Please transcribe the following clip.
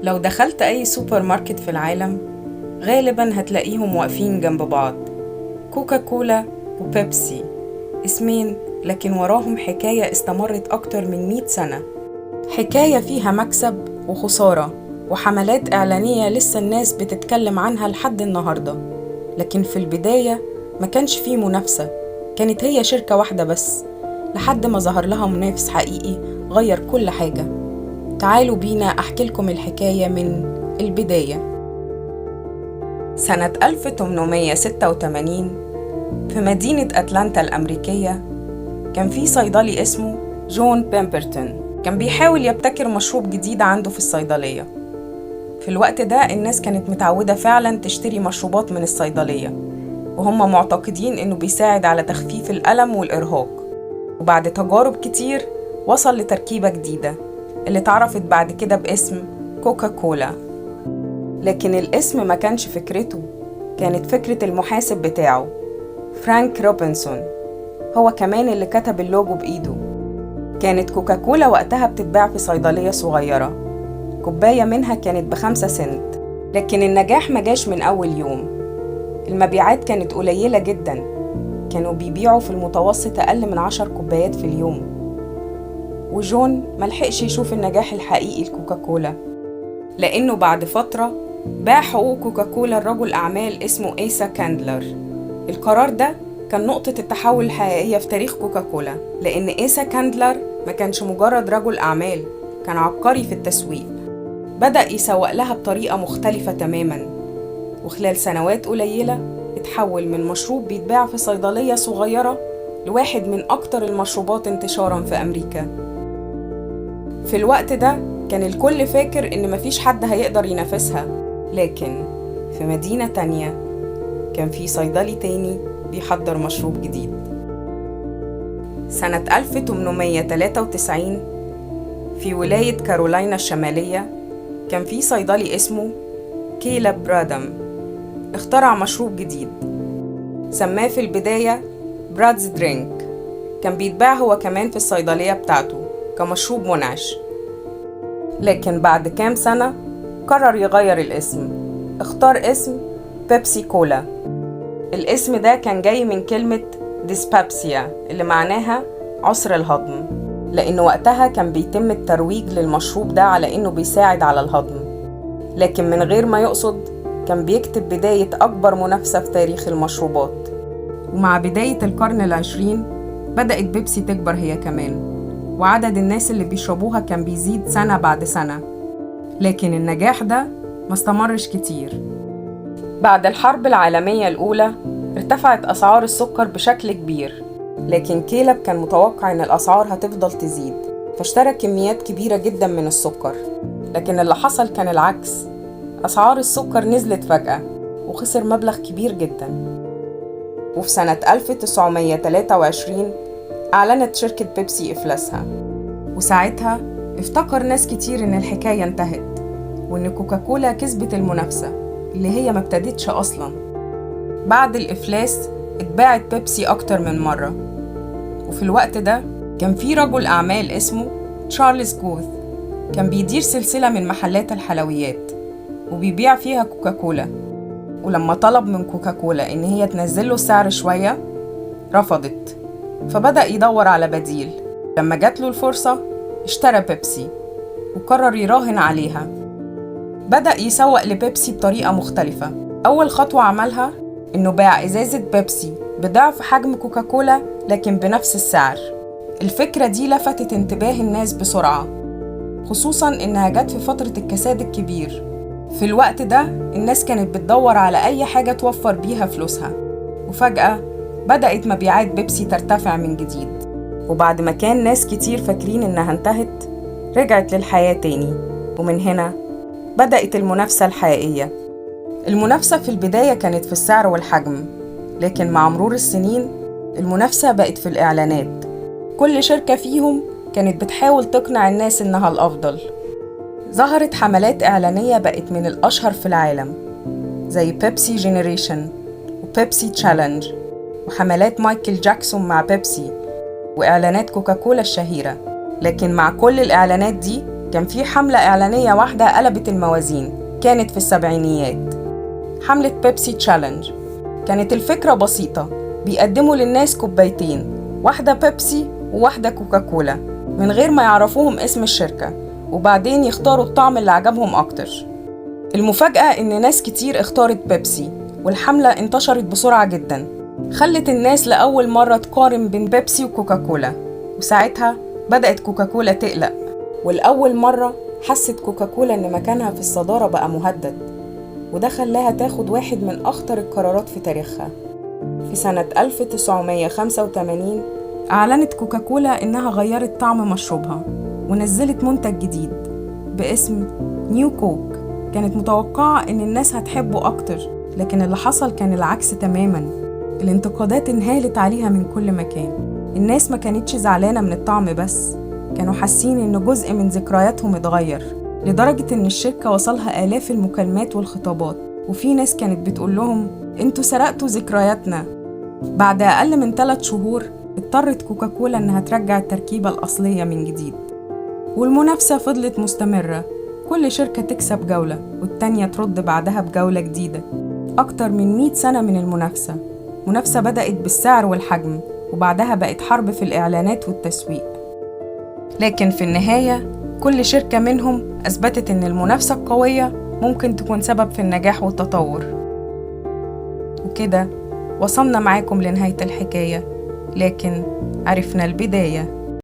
لو دخلت أي سوبر ماركت في العالم غالباً هتلاقيهم واقفين جنب بعض، كوكا كولا وبيبسي، اسمين لكن وراهم حكاية استمرت أكتر من 100 سنة. حكاية فيها مكسب وخسارة وحملات إعلانية لسه الناس بتتكلم عنها لحد النهاردة. لكن في البداية ما كانش فيه منافسة، كانت هي شركة واحدة بس لحد ما ظهر لها منافس حقيقي غير كل حاجة. تعالوا بينا أحكي لكم الحكاية من البداية. سنة 1886 في مدينة أتلانتا الأمريكية كان في صيدلي اسمه جون بيمبرتون، كان بيحاول يبتكر مشروب جديد عنده في الصيدلية. في الوقت ده الناس كانت متعودة فعلا تشتري مشروبات من الصيدلية، وهم معتقدين إنه بيساعد على تخفيف الألم والإرهاق. وبعد تجارب كتير وصل لتركيبة جديدة اللي اتعرفت بعد كده باسم كوكا كولا. لكن الاسم ما كانش فكرته، كانت فكرة المحاسب بتاعه فرانك روبنسون، هو كمان اللي كتب اللوجو بإيده. كانت كوكا كولا وقتها بتتباع في صيدلية صغيرة، كوباية منها كانت ب5 سنت. لكن النجاح ما جاش من أول يوم، المبيعات كانت قليلة جدا، كانوا بيبيعوا في المتوسط أقل من 10 كوبايات في اليوم. وجون ملحقش يشوف النجاح الحقيقي لكوكاكولا، لأنه بعد فترة باع حقوق كوكاكولا لرجل أعمال اسمه إيسا كاندلر. القرار ده كان نقطة التحول الحقيقية في تاريخ كوكاكولا، لأن إيسا كاندلر ما كانش مجرد رجل أعمال، كان عبقري في التسويق. بدأ يسوق لها بطريقة مختلفة تماماً، وخلال سنوات قليلة اتحول من مشروب بيتباع في صيدلية صغيرة لواحد من أكتر المشروبات انتشاراً في أمريكا. في الوقت ده كان الكل فاكر إن مفيش حد هيقدر ينافسها، لكن في مدينة تانية كان في صيدلي تاني بيحضر مشروب جديد. سنة 1893 في ولاية كارولاينا الشمالية كان في صيدلي اسمه كيلب برادم، اخترع مشروب جديد سماه في البداية برادز درينك. كان بيتباع هو كمان في الصيدلية بتاعته كمشروب منعش. لكن بعد كام سنة قرر يغير الاسم، اختار اسم بيبسي كولا. الاسم ده كان جاي من كلمة ديسبابسيا اللي معناها عسر الهضم، لأنه وقتها كان بيتم الترويج للمشروب ده على إنه بيساعد على الهضم. لكن من غير ما يقصد كان بيكتب بداية أكبر منافسة في تاريخ المشروبات. ومع بداية القرن العشرين بدأت بيبسي تكبر هي كمان، وعدد الناس اللي بيشربوها كان بيزيد سنة بعد سنة. لكن النجاح ده ما استمرش كتير. بعد الحرب العالمية الأولى ارتفعت أسعار السكر بشكل كبير، لكن كيلب كان متوقع إن الأسعار هتفضل تزيد، فاشترى كميات كبيرة جدا من السكر. لكن اللي حصل كان العكس، أسعار السكر نزلت فجأة وخسر مبلغ كبير جدا. وفي سنة 1923 أعلنت شركة بيبسي إفلاسها، وساعتها افتكر ناس كتير إن الحكاية انتهت، وإن كوكاكولا كسبت المنافسة اللي هي ما ابتدتش أصلاً. بعد الإفلاس اتباعت بيبسي أكتر من مرة، وفي الوقت ده كان في رجل أعمال اسمه تشارلز جوث، كان بيدير سلسلة من محلات الحلويات وبيبيع فيها كوكاكولا. ولما طلب من كوكاكولا إن هي تنزله السعر شوية رفضت، فبدأ يدور على بديل. لما جات له الفرصة اشترى بيبسي وقرر يراهن عليها. بدأ يسوق لبيبسي بطريقة مختلفة. أول خطوة عملها إنه باع إزازة بيبسي بضعف حجم كوكاكولا لكن بنفس السعر. الفكرة دي لفتت انتباه الناس بسرعة، خصوصاً إنها جت في فترة الكساد الكبير. في الوقت ده الناس كانت بتدور على أي حاجة توفر بيها فلوسها، وفجأة بدأت مبيعات بيبسي ترتفع من جديد. وبعد ما كان ناس كتير فاكرين إنها انتهت رجعت للحياة تاني، ومن هنا بدأت المنافسة الحقيقية. المنافسة في البداية كانت في السعر والحجم، لكن مع مرور السنين المنافسة بقت في الإعلانات. كل شركة فيهم كانت بتحاول تقنع الناس إنها الأفضل. ظهرت حملات إعلانية بقت من الأشهر في العالم زي بيبسي جينيريشن وبيبسي تشالنج، وحملات مايكل جاكسون مع بيبسي، وإعلانات كوكاكولا الشهيرة. لكن مع كل الإعلانات دي كان في حملة إعلانية واحدة قلبت الموازين، كانت في السبعينيات، حملة بيبسي تشالنج. كانت الفكرة بسيطة، بيقدموا للناس كوبايتين، واحدة بيبسي وواحدة كوكاكولا، من غير ما يعرفوهم اسم الشركة، وبعدين يختاروا الطعم اللي عجبهم أكتر. المفاجأة إن ناس كتير اختارت بيبسي، والحملة انتشرت بسرعة جدا، خلت الناس لأول مرة تقارن بين بيبسي وكوكاكولا، وساعتها بدأت كوكاكولا تقلق، والأول مرة حست كوكاكولا إن مكانها في الصدارة بقى مهدد، وده خلاها تاخد واحد من أخطر القرارات في تاريخها. في سنة 1985 أعلنت كوكاكولا إنها غيرت طعم مشروبها ونزلت منتج جديد باسم نيو كوك. كانت متوقعة إن الناس هتحبه أكتر، لكن اللي حصل كان العكس تماماً. الانتقادات انهالت عليها من كل مكان. الناس ما كانتش زعلانة من الطعم بس، كانوا حاسين إن جزء من ذكرياتهم اتغير، لدرجة إن الشركة وصلها آلاف المكالمات والخطابات، وفي ناس كانت بتقول لهم انتوا سرقتوا ذكرياتنا. بعد أقل من 3 شهور اضطرت كوكاكولا إنها ترجع التركيبة الأصلية من جديد، والمنافسة فضلت مستمرة، كل شركة تكسب جولة والتانية ترد بعدها بجولة جديدة. أكتر من 100 سنة من المنافسة، منافسة بدأت بالسعر والحجم، وبعدها بقت حرب في الإعلانات والتسويق. لكن في النهاية كل شركة منهم أثبتت إن المنافسة القوية ممكن تكون سبب في النجاح والتطور. وكده وصلنا معاكم لنهاية الحكاية، لكن عرفنا البداية.